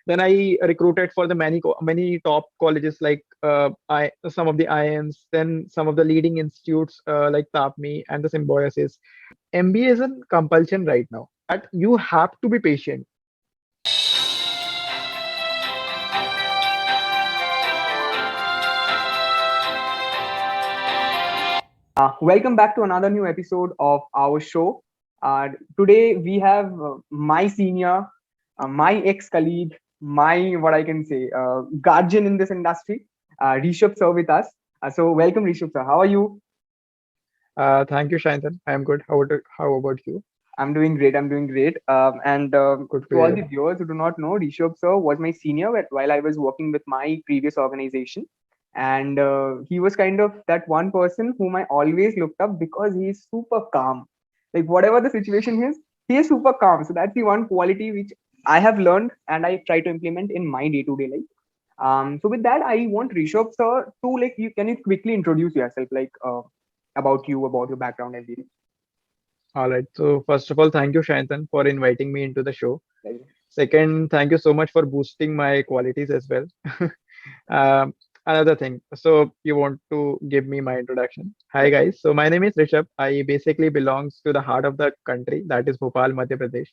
Then I recruited for the many top colleges like I some of the IIMs, then some of the leading institutes like TAPME and the Symbiosis. MBA is a compulsion right now, but you have to be patient. Welcome back to another new episode of our show. Today we have my senior, my ex-colleague, my what I can say, guardian in this industry, Rishabh sir with us. So welcome Rishabh sir. How are you? Thank you, Shantan. I am good. How about you? I'm doing great. I'm doing great. And Good to To all the hear. viewers who do not know, Rishabh sir was my senior while I was working with my previous organization. And he was kind of that one person whom I always looked up because he is super calm. Like whatever the situation is, he is super calm. So that's the one quality which I have learned and I try to implement in my day-to-day life. So with that, I want Rishabh sir to like you can you quickly introduce yourself, like about you, about your background and everything. All right. So first of all, thank you, Shantan, for inviting me into the show. Like, Second, thank you so much for boosting my qualities as well. Another thing, so you want to give me my introduction. Hi yeah. guys, so my name is Rishabh. I basically belongs to the heart of the country, that is Bhopal, Madhya Pradesh.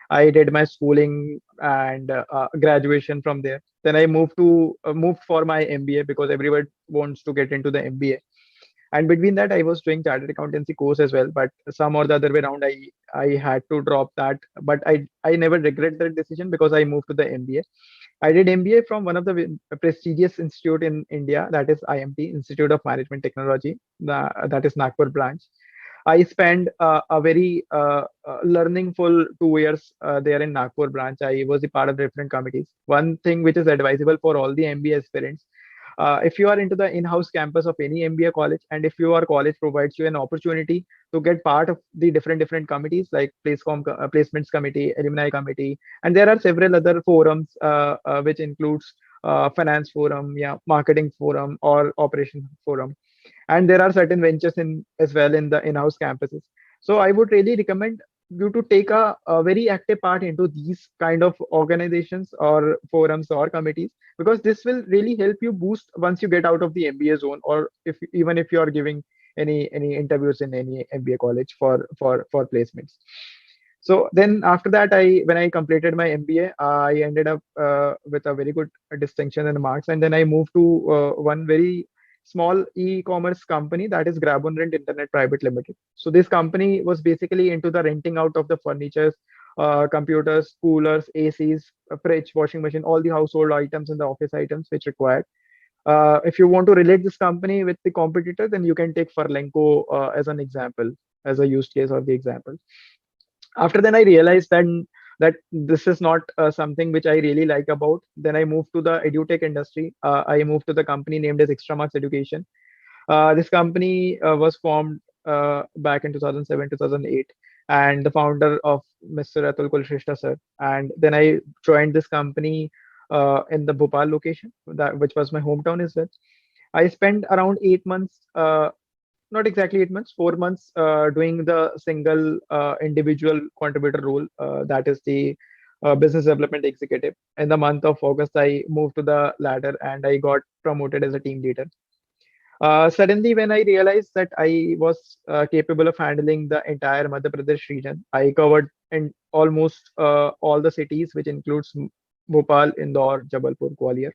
I did my schooling and graduation from there. Then I moved for my MBA because everyone wants to get into the MBA. And between that, I was doing chartered accountancy course as well, but some or the other way around, I had to drop that. But I never regret that decision because I moved to the MBA. I did MBA from one of the prestigious institute in India, that is IMT, Institute of Management Technology, that is Nagpur branch. I spent a very learningful 2 years there in Nagpur branch. I was a part of different committees. One thing which is advisable for all the MBA aspirants, if you are into the in-house campus of any MBA college, and if your college provides you an opportunity to get part of the different committees like placements committee, alumni committee, and there are several other forums which includes finance forum, yeah, marketing forum or operation forum, and there are certain ventures in as well in the in-house campuses. So I would really recommend you to take a very active part into these kind of organizations or forums or committees, because this will really help you boost once you get out of the MBA zone, or if even if you are giving any interviews in any MBA college for placements. So then after that, when I completed my MBA, I ended up with a very good distinction and marks, and then I moved to one very small e-commerce company, that is Grab on Rent Internet Private Limited. So this company was basically into the renting out of the furnitures, computers, coolers, ACs, fridge, washing machine, all the household items and the office items which required. If you want to relate this company with the competitor, then you can take Furlenco as an example, as a use case of the example. After then I realized that this is not something which I really like about. Then I moved to the edutech industry. I moved to the company named as Extramarks Education. This company was formed back in 2007 2008, and the founder of Mr. Atul Kulshrestha sir. And then I joined this company in the Bhopal location, that which was my hometown as well. I spent around 8 months, not exactly 8 months, 4 months, doing the single individual contributor role, that is the business development executive. In the month of August, I moved to the ladder and I got promoted as a team leader. Suddenly, when I realized that I was capable of handling the entire Madhya Pradesh region, I covered in almost all the cities, which includes Bhopal, Indore, Jabalpur, Gwalior.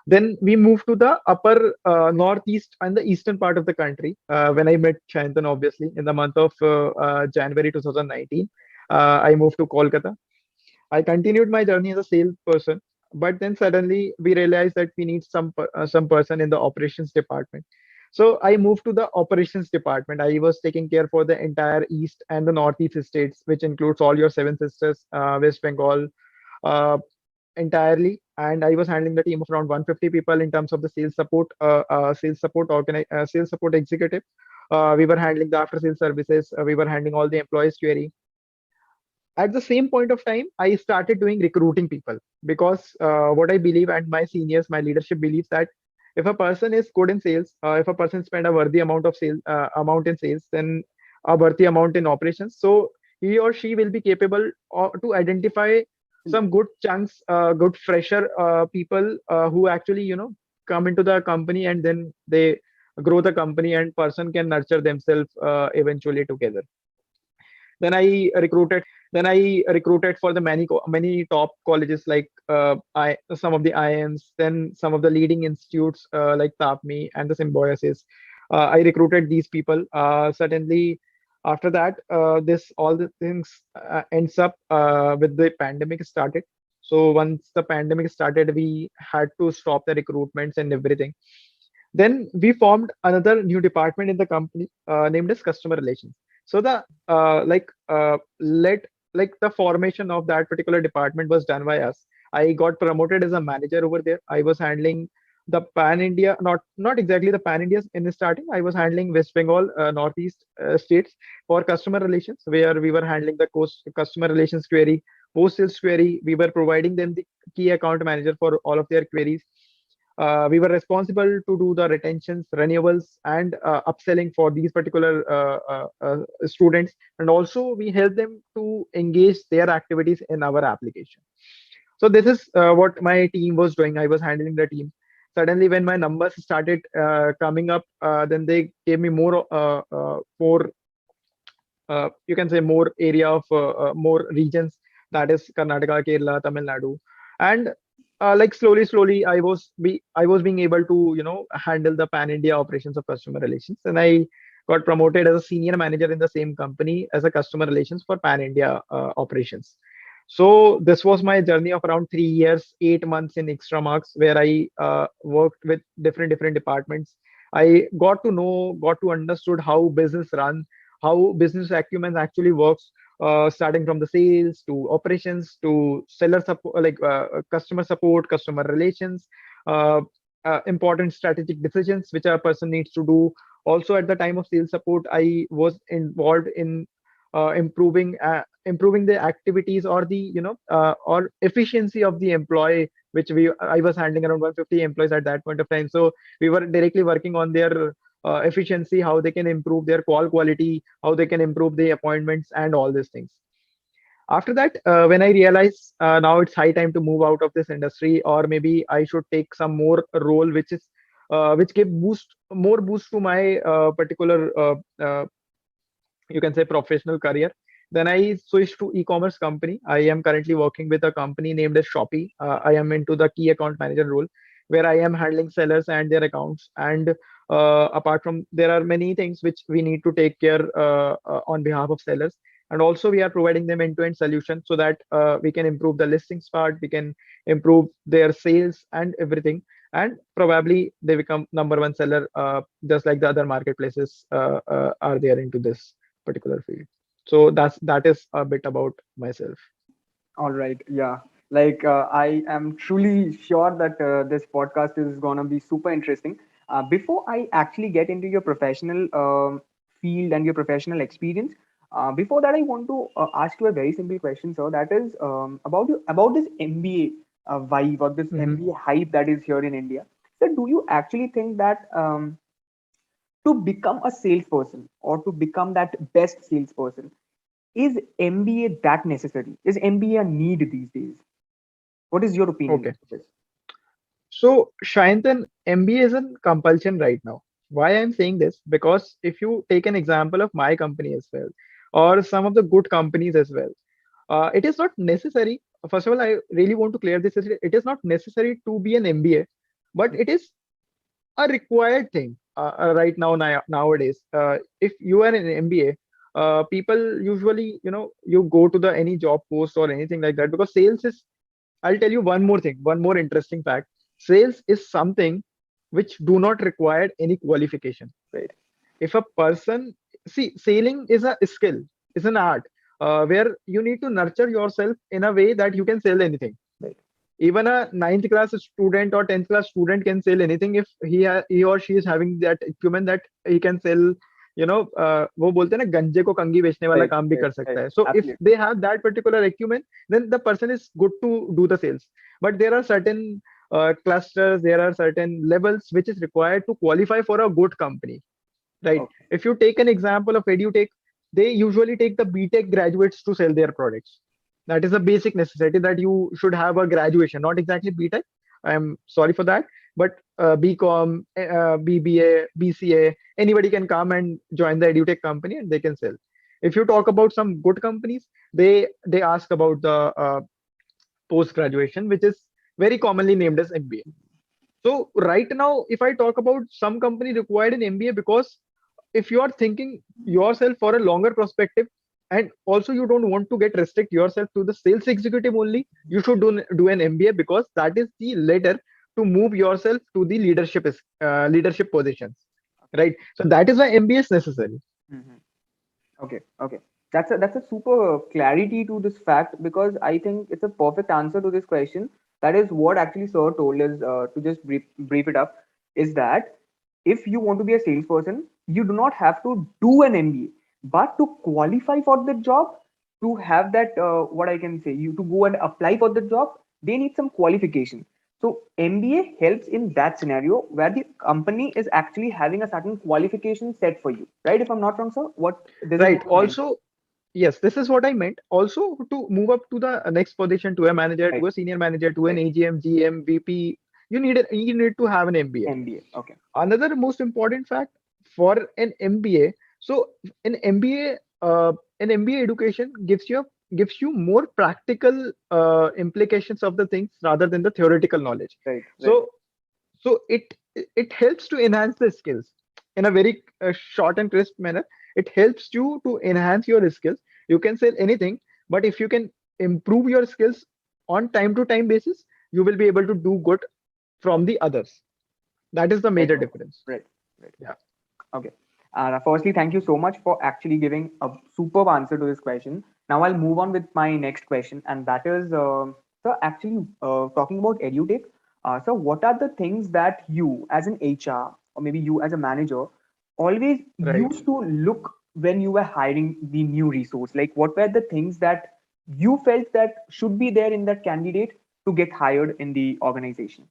Then we moved to the upper northeast and the eastern part of the country. When I met Chantan, obviously, in the month of January 2019, I moved to Kolkata. I continued my journey as a salesperson, but then suddenly we realized that we need some person in the operations department. So I moved to the operations department. I was taking care for the entire east and the northeast states, which includes all your seven sisters, West Bengal, uh, entirely. And I was handling the team of around 150 people in terms of the sales support executive. We were handling the after sales services. We were handling all the employees query. At the same point of time, I started doing recruiting people, because what I believe, and my seniors, my leadership believes, that if a person is good in sales, if a person spend a worthy amount of sales amount in sales, then a worthy amount in operations, so he or she will be capable to identify some good chunks, good fresher people who actually, come into the company, and then they grow the company, and person can nurture themselves eventually together. Then I recruited for the many top colleges, like I some of the IIMs, then some of the leading institutes like TAPMI and the Symbiosis. I recruited these people. Certainly, after that, this all the things ends up with the pandemic started. So once the pandemic started, we had to stop the recruitments and everything. Then we formed another new department in the company named as customer relations. So the let like the formation of that particular department was done by us. I got promoted as a manager over there. I was handling the pan India, not exactly the pan India in the starting. I was handling West Bengal, Northeast states for customer relations, where we were handling the customer relations query, post sales query. We were providing them the key account manager for all of their queries. We were responsible to do the retentions, renewals, and upselling for these particular students. And also, we help them to engage their activities in our application. So this is what my team was doing. I was handling the team. Suddenly, when my numbers started coming up, then they gave me more you can say more area of more regions, that is Karnataka, Kerala, Tamil Nadu, and like slowly I was being able to handle the pan India operations of customer relations, and I got promoted as a senior manager in the same company as a customer relations for pan India operations. So this was my journey of around 3 years, 8 months in Extramarks, where I worked with different departments. I got to understood how business runs, how business acumen actually works, starting from the sales to operations to seller support, like customer support, customer relations, uh, important strategic decisions which a person needs to do. Also, at the time of sales support, I was involved in improving the activities or the or efficiency of the employee, which we I was handling around 150 employees at that point of time. So we were directly working on their efficiency, how they can improve their call quality, how they can improve the appointments, and all these things. After that, when I realized now it's high time to move out of this industry, or maybe I should take some more role which is which give more boost to my particular you can say professional career. Then I switched to e-commerce company. I am currently working with a company named as Shopee. I am into the key account manager role, where I am handling sellers and their accounts. And apart from, there are many things which we need to take care on behalf of sellers. And also we are providing them end-to-end solution, so that we can improve the listings part, we can improve their sales and everything. And probably they become number one seller, just like the other marketplaces are there into this particular field. So that is a bit about myself. All right. Yeah. Like, I am truly sure that this podcast is going to be super interesting. Before I actually get into your professional field and your professional experience, before that, I want to ask you a very simple question, sir. That is about this MBA vibe or this Mhm. MBA hype that is here in India. So, do you actually think that to become a salesperson or to become that best salesperson, is MBA that necessary? Is MBA a need these days? What is your opinion Okay. on this? So Shayantan, MBA is a compulsion right now. Why I'm saying this? Because if you take an example of my company as well, or some of the good companies as well, it is not necessary. First of all, I really want to clear this. It is not necessary to be an MBA, but it is a required thing right nowadays. If you are an MBA, people usually, you go to the any job post or anything like that, because sales is. I'll tell you one more thing, one more interesting fact. Sales is something which do not require any qualification. Right? If a person see, selling is a skill, is an art, where you need to nurture yourself in a way that you can sell anything. Right? Even a ninth class student or 10th class student can sell anything if he or she is having that acumen that he can sell. वो बोलते हैं ना, गंजे को कंघी बेचने वाला Right, काम भी right, कर right. सकता है. So if Absolutely. they have that particular acumen, then the person is good to do the sales. But there are certain clusters, there are certain levels which is required to qualify for a good company, right? Okay. If you take an example of edutech, they usually take the BTech graduates to sell their products. That is a basic necessity that you should have a graduation, not exactly BTech. I am sorry for that, but BCom, BBA, BCA, anybody can come and join the edutech company and they can sell. If you talk about some good companies, they ask about the post graduation, which is very commonly named as MBA. So right now, if I talk about some company required an MBA, because if you are thinking yourself for a longer perspective, and also you don't want to get restrict yourself to the sales executive only, you should do an MBA, because that is the ladder to move yourself to the leadership positions, right? So that is why MBA is necessary. Mhm. Okay, okay. That's a super clarity to this fact, because I think it's a perfect answer to this question. That is what actually Sir told us, to just brief it up, is that if you want to be a salesperson, you do not have to do an MBA, but to qualify for the job, to have that, what I can say, you to go and apply for the job, they need some qualification. So MBA helps in that scenario where the company is actually having a certain qualification set for you, right? If I'm not wrong, sir, what this is Right. what you meant, Also, yes, this is what I meant. Also, to move up to the next position, to a manager, right? to a senior manager, to an Right. AGM, GM, VP, you need to have an MBA. MBA. Okay. Another most important fact for an MBA. So an MBA, an MBA education gives you more practical implications of the things rather than the theoretical knowledge. Right. Right. So it helps to enhance the skills in a very short and crisp manner. It helps you to enhance your skills. You can sell anything, but if you can improve your skills on time to time basis, you will be able to do good from the others. That is the Right. major difference. Right. Right. Yeah. Okay. Firstly, thank you so much for actually giving a superb answer to this question. Now I'll move on with my next question, and that is, so actually, talking about edutech. So what are the things that you, as an HR, or maybe you as a manager, always Right. used to look when you were hiring the new resource? Like, what were the things that you felt that should be there in that candidate to get hired in the organization?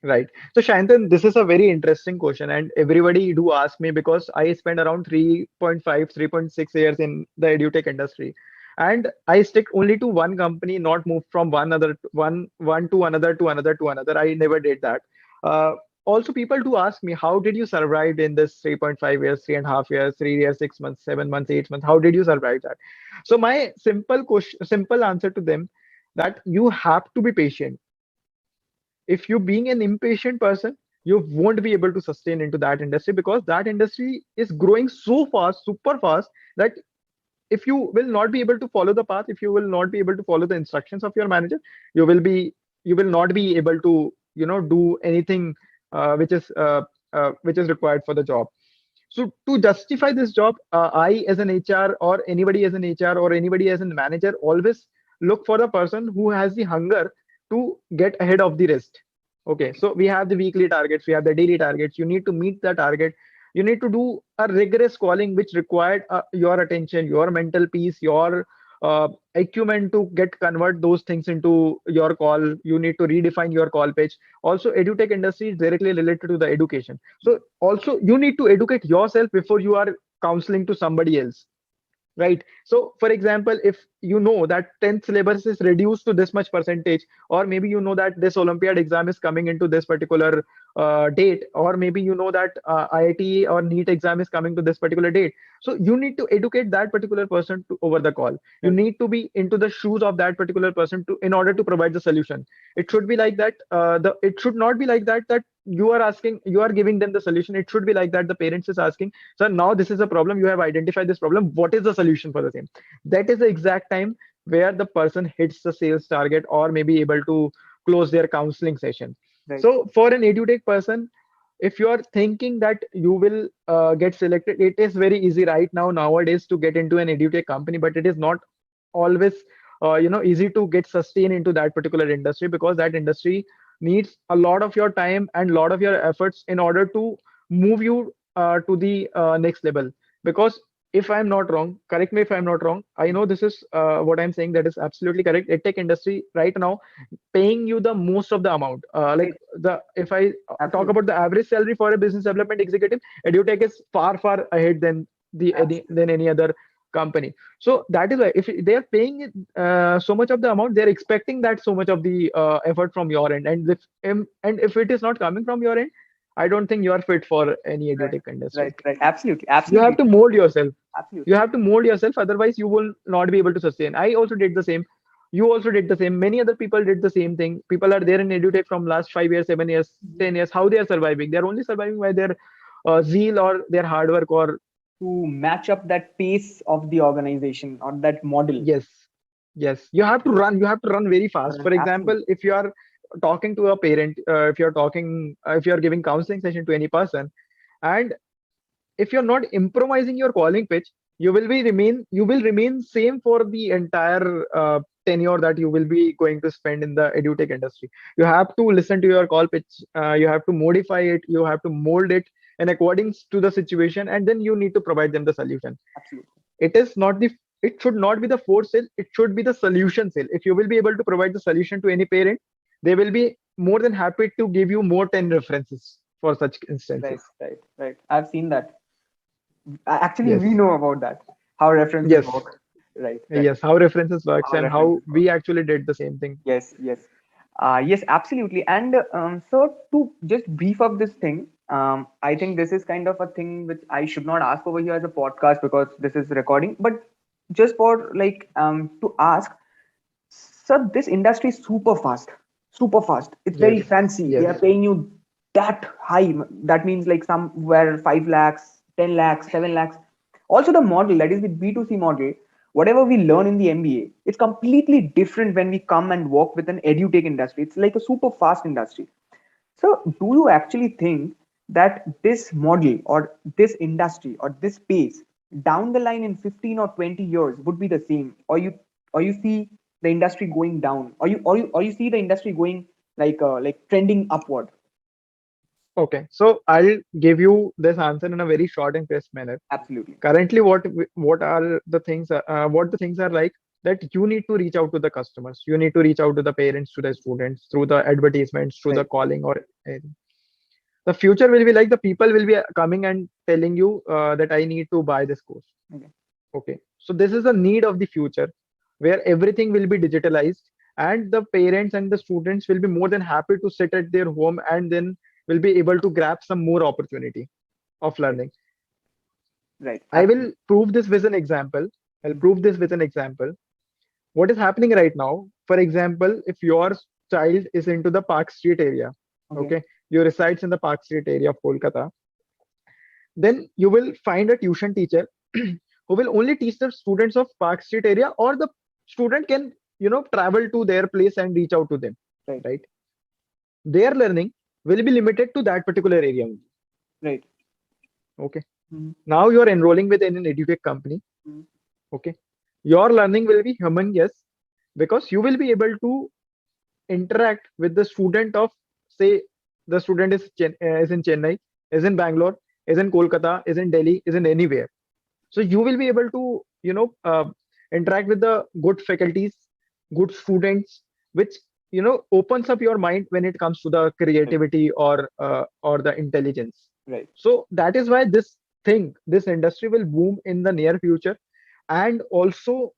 Right. So Shantan, this is a very interesting question, and everybody do ask me because I spent around 3.5, 3.6 years in the edutech industry, and I stick only to one company, not move from one to another to another to another. I never did that. Uh, Also, people do ask me, how did you survive in this 3.5 years, 3.5 years, 3 years, 6 months, 7 months, 8 months? How did you survive that? So my simple answer to them, that you have to be patient. If you being an impatient person, you won't be able to sustain into that industry, because that industry is growing so fast, super fast, that if you will not be able to follow the path, if you will not be able to follow the instructions of your manager, you will be you will not be able to do anything which is required for the job. So to justify this job, I as an HR, or anybody as an HR, or anybody as a manager, always look for the person who has the hunger to get ahead of the rest. Okay, Okay. so we have the weekly targets, we have the daily targets. You need to meet the target. You need to do a rigorous calling, which required your attention, your mental peace, your acumen to get convert those things into your call. You need to redefine your call page. Also, edutech industry is directly related to the education. So also you need to educate yourself before you are counseling to somebody else. Right. So, for example, if you know that 10th syllabus is reduced to this much percentage, or maybe you know that this Olympiad exam is coming into this particular date, or maybe you know that IIT or NEET exam is coming to this particular date. So, you need to educate that particular person over the call. You Right. need to be into the shoes of that particular person in order to provide the solution. It should be like that. It should not be like that you are giving them the solution. It should be like that the parents is asking, so now this is a problem. You have identified this problem. What is the solution for the same? That is the exact time where the person hits the sales target, or maybe able to close their counseling session. Right. So for an edutech person, if you are thinking that you will get selected, it is very easy right now nowadays to get into an edutech company, but it is not always easy to get sustained into that particular industry, because that industry needs a lot of your time and a lot of your efforts in order to move you to the next level. Because if I'm not wrong, correct me if I'm not wrong, I know this is what I'm saying, that is absolutely correct. EdTech industry right now paying you the most of the amount. Like Right. the if I talk Absolutely. about the average salary for a business development executive, edutech is far ahead than Absolutely. any other. company. So that is why if they are paying so much of the amount, they're expecting that so much of the effort from your end. And if it is not coming from your end, I don't think you are fit for any Right, edutech industry. right. Absolutely, You have absolutely, to mold yourself. You absolutely. have to mold yourself, otherwise you will not be able to sustain. I also did the same. You also did the same. Many other people did the same thing. People are there in edutech from last 5 years, 7 years, Mhm. 10 years. How they are surviving? They're only surviving by their zeal or their hard work or To match up that pace of the organization or that model. yes, yes. You have to run. You have to run very fast. For Absolutely. example, if you are talking to a parent, if you're giving counseling session to any person, and if you're not improvising your calling pitch, you will remain same for the entire tenure that you will be going to spend in the edutech industry. You have to listen to your call pitch. You have to modify it. You have to mold it and according to the situation, and then you need to provide them the solution. Absolutely. It is not the it should not be the force sale. It should be the solution sale. If you will be able to provide the solution to any parent, they will be more than happy to give you more 10 references for such Right, instances. right, right. I've seen that. Actually, we Yes. know about that. How references Yes. work. Right, right. Yes, how references works How and how references work. we actually did the same thing. Yes, yes. Yes, absolutely. And so to just brief up this thing, I think this is kind of a thing which I should not ask over here as a podcast because this is recording, but just for like to ask, so this industry is super fast, super fast. It's Yes, very fancy. They yes, are paying you that high. That means like somewhere 5 lakhs, 10 lakhs, 7 lakhs. Also, the model that is the B2C model, whatever we learn in the MBA, it's completely different when we come and work with an edutech industry. It's like a super fast industry. So, do you actually think that this model or this industry or this space down the line in 15 or 20 years would be the same, or you see the industry going down, or you see the industry going like trending upward? okay. So I'll give you this answer in a very short and crisp manner. Absolutely. Currently, what are the things? What the things are like that you need to reach out to the customers. You need to reach out to the parents, to the students through the advertisements, through the Right. calling or anything. The future will be like the people will be coming and telling you that I need to buy this course. Okay. Okay, so this is a need of the future where everything will be digitalized, and the parents and the students will be more than happy to sit at their home and then will be able to grab some more opportunity of Right. learning. Right. I will Absolutely. prove this with an example. I'll Mhm. prove this with an example. What is happening right now? For example, if your child is into the Park Street area, Okay. okay, you resides in the Park Street area of Kolkata, then you will find a tuition teacher who will only teach the students of Park Street area, or the student can travel to their place and reach out to them, Right. right? Their learning will be limited to that particular area only. Right. Okay, Mhm. now you're enrolling with an edutech company. Mhm. Okay, your learning will be humongous because you will be able to interact with the student of, say, the student is in Chennai, is in Bangalore, is in Kolkata, is in Delhi, is in anywhere. So you will be able to interact with the good faculties, good students, which opens up your mind when it comes to the Right. creativity or the intelligence. Right. So that is why this industry will boom in the near future. And also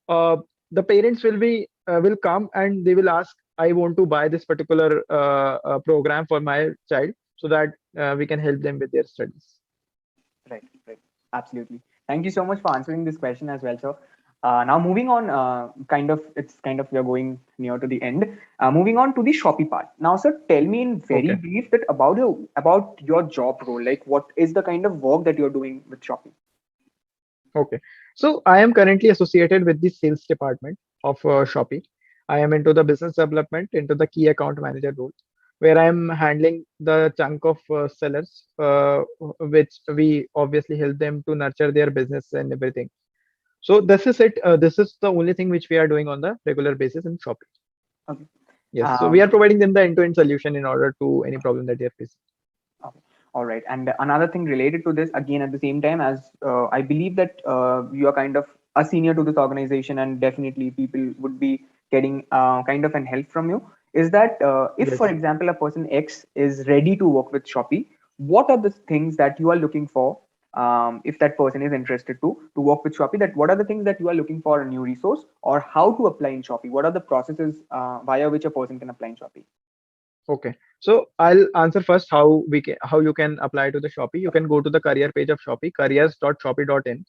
uh, the parents will come and they will ask, I want to buy this particular program for my child, so that we can help them with their studies. Right, right. Absolutely. Thank you so much for answering this question as well, sir. Now moving on, we are going near to the end. Moving on to the Shopee part. Now, sir, tell me in very Okay. brief that about your job role. Like, what is the kind of work that you're doing with Shopee? Okay. So I am currently associated with the sales department of Shopee. I am into the business development, into the key account manager role, where I am handling the chunk of sellers, which we obviously help them to nurture their business and everything. So this is it. This is the only thing which we are doing on the regular basis in Shopee. Okay. Yes. So we Um, are providing them the end-to-end solution in order to any problem that they are facing. Okay. All right. And another thing related to this, again, at the same time, as I believe that you are kind of a senior to this organization, and definitely people would be getting kind of an help from you, is that if, for Yes. example, a person X is ready to work with Shopee, what are the things that you are looking for? if that person is interested to work with Shopee, that what are the things that you are looking for a new resource, or how to apply in Shopee? What are the processes via which a person can apply in Shopee? Okay. So I'll answer first how you can apply to the Shopee. You can go to the career page of Shopee, careers.shopee.in.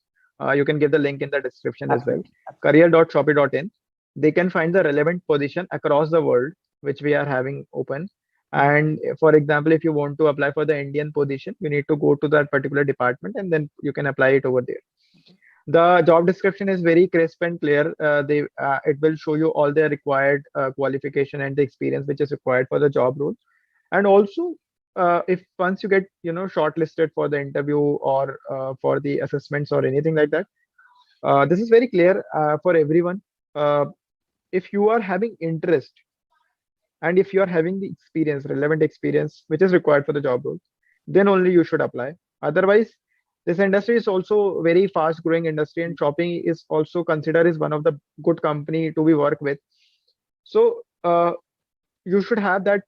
You can give the link in the description as well. Absolutely, absolutely. Career.shopee.in. They can find the relevant position across the world which we are having open. Mhm. And for example, if you want to apply for the Indian position, you need to go to that particular department and then you can apply it over there. The job description is very crisp and clear. It will show you all the required qualification and the experience which is required for the job role. And also, if once you get shortlisted for the interview or for the assessments or anything like that, this is very clear for everyone. Uh, if you are having interest and if you are having the experience, relevant experience which is required for the job role, then only you should apply. Otherwise, this industry is also very fast growing industry, and shopping is also considered as one of the good company to be work with. So you should have that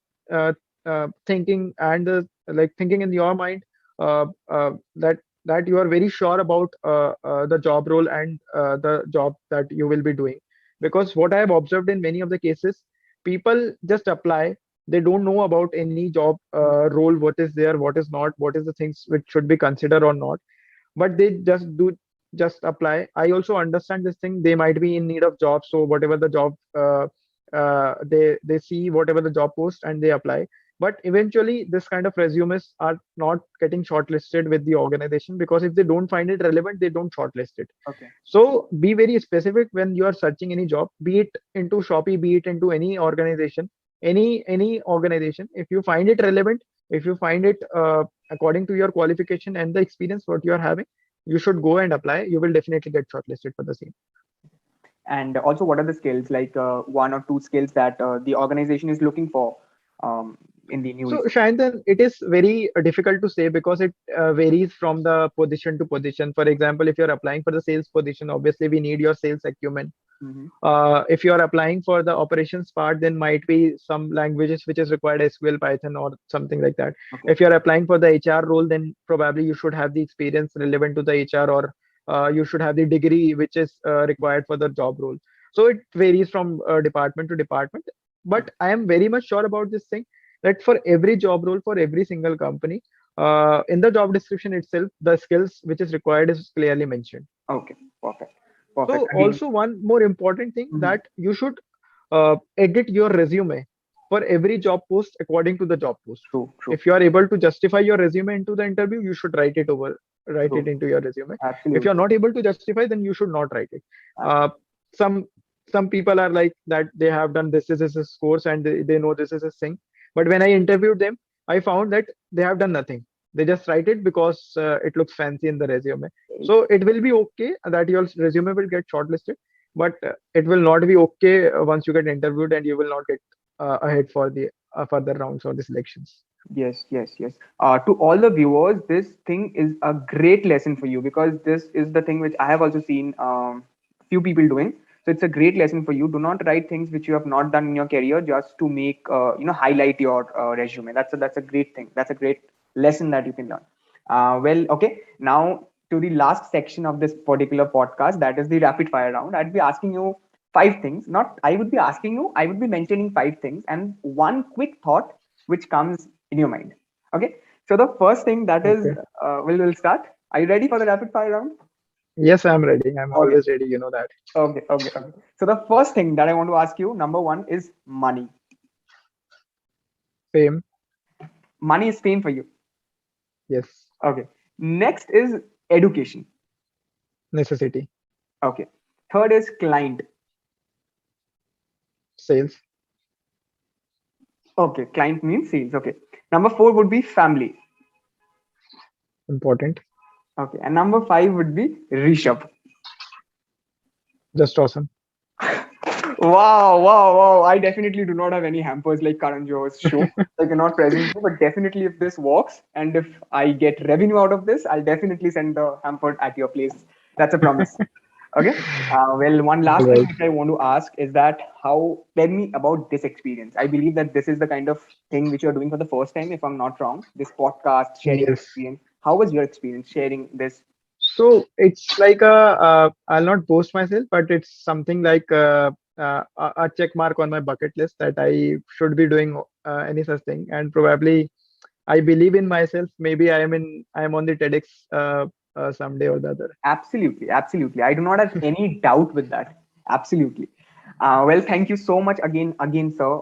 thinking and like thinking in your mind, that you are very sure about the job role and the job that you will be doing. Because what I have observed in many of the cases, people just apply. They don't know about any job role, what is there, what is not, what is the things which should be considered or not, but they just apply. I also understand this thing. They might be in need of jobs, so whatever the job they see whatever the job post and they apply. But eventually, this kind of resumes are not getting shortlisted with the organization, because if they don't find it relevant, they don't shortlist it. Okay. So be very specific when you are searching any job, be it into Shopee, be it into any organization, any organization. If you find it relevant, if you find it according to your qualification and the experience what you are having, you should go and apply. You will definitely get shortlisted for the same. And also, what are the skills, like one or two skills that the organization is looking for um, in the new So, resource? Shayantan, it is very difficult to say because it varies from the position to position. For example, if you're applying for the sales position, obviously we need your sales acumen. Hmm. If you're applying for the operations part, then might be some languages which is required, SQL, Python, or something like that. Okay. If you're applying for the HR role, then probably you should have the experience relevant to the HR, or you should have the degree which is required for the job role. So it varies from department to department. But I am very much sure about this thing, that for every job role, for every single company, in the job description itself, the skills which is required is clearly mentioned. Okay. Perfect. Perfect. So Again. also one more important thing, Mhm. that you should edit your resume for every job post according to the job post. True. True. If you are able to justify your resume into the interview, you should write it True. into your resume. If you are Absolutely. not able to justify, then you should not write it. Uh, Absolutely. some some people are like that, they have done this course and they know this is a thing. But when I interviewed them, I found that they have done nothing. They just write it because it looks fancy in the resume. So it will be okay that your resume will get shortlisted, but it will not be okay once you get interviewed, and you will not get ahead for the further rounds or the selections. Yes, yes, yes. To all the viewers, this thing is a great lesson for you, because this is the thing which I have also seen few people doing. So it's a great lesson for you. Do not write things which you have not done in your career just to make highlight your resume. That's a great thing. That's a great lesson that you can learn. Well, okay. Now to the last section of this particular podcast, that is the rapid fire round. I'd be asking you five things. Not I would be asking you. I would be mentioning five things and one quick thought which comes in your mind. Okay. So the first thing that is, Okay. we'll start. Are you ready for the rapid fire round? Yes, I'm ready. I'm Okay. always ready. You know that. Okay. Okay. Okay. So the first thing that I want to ask you, number one, is money. Fame. Money is fame for you. Yes. Okay. Next is education. Necessity. Okay. Third is client. Sales. Okay. Client means sales. Okay. Number four would be family. Important. Okay. And number five would be Rishabh. Just awesome. Wow, wow, wow. I definitely do not have any hampers like Karan Johar's show. I cannot present you, but definitely if this works and if I get revenue out of this, I'll definitely send the hamper at your place. That's a promise. Okay. Well, one All last thing right. which I want to ask is that tell me about this experience. I believe that this is the kind of thing which you're doing for the first time, if I'm not wrong, this podcast, sharing your Yes. experience. How was your experience sharing this? So it's like I'll not boast myself, but it's something like a check mark on my bucket list that I should be doing any such thing. And probably I believe in myself. Maybe I am on the TEDx someday or the other. Absolutely, absolutely. I do not have any doubt with that. Absolutely. Well, thank you so much again, sir,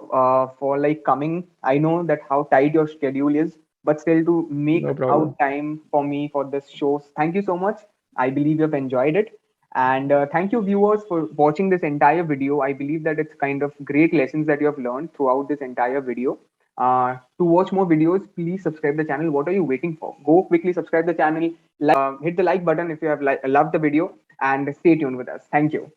for like coming. I know that how tight your schedule is, but still to make No out problem. time for me for this show. Thank you so much. I believe you've enjoyed it. And thank you, viewers, for watching this entire video. I believe that it's kind of great lessons that you have learned throughout this entire video. To watch more videos, please subscribe the channel. What are you waiting for? Go quickly subscribe the channel, hit the like button if you have loved the video, and stay tuned with us. Thank you.